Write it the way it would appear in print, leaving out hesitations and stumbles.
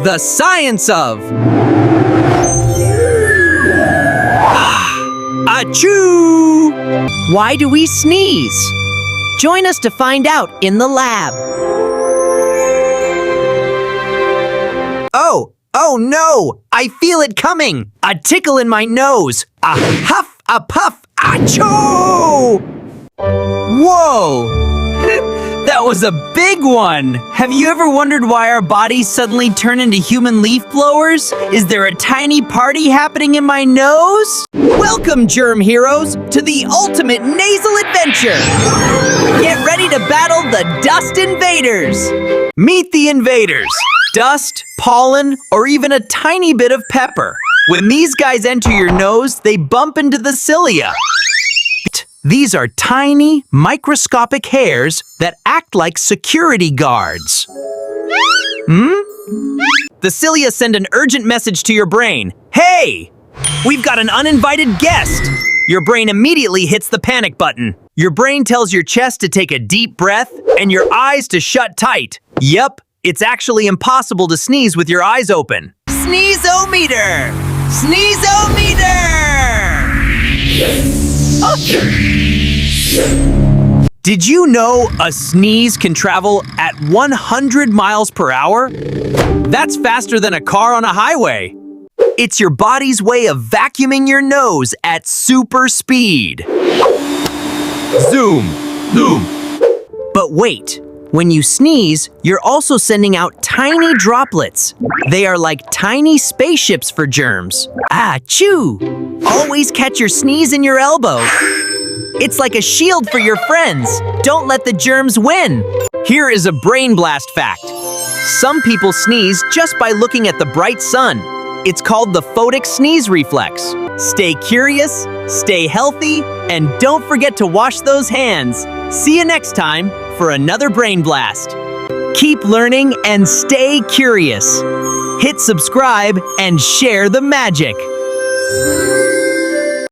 The science of Achoo! Why do we sneeze? Join us to find out in the lab. Oh no! I feel it coming! A tickle in my nose! A huff, a puff, achoo! Whoa! That was a big one! Have you ever wondered why our bodies suddenly turn into human leaf blowers? Is there a tiny party happening in my nose? Welcome, germ heroes, to the ultimate nasal adventure! Get ready to battle the dust invaders! Meet the invaders! Dust, pollen, or even a tiny bit of pepper. When these guys enter your nose, they bump into the cilia. These are tiny, microscopic hairs that act like security guards. The cilia send an urgent message to your brain. Hey! We've got an uninvited guest! Your brain immediately hits the panic button. Your brain tells your chest to take a deep breath and your eyes to shut tight. Yep, it's actually impossible to sneeze with your eyes open. Sneeze-o-meter! Sneeze-o-meter! Did you know a sneeze can travel at 100 miles per hour? That's faster than a car on a highway. It's your body's way of vacuuming your nose at super speed. Zoom! Zoom! But wait, when you sneeze, you're also sending out tiny droplets. They are like tiny spaceships for germs. Achoo! Always catch your sneeze in your elbow. It's like a shield for your friends. Don't let the germs win. Here is a brain blast fact. Some people sneeze just by looking at the bright sun. It's called the photic sneeze reflex. Stay curious, stay healthy, and don't forget to wash those hands. See you next time for another Brain Blast. Keep learning and stay curious. Hit subscribe and share the magic.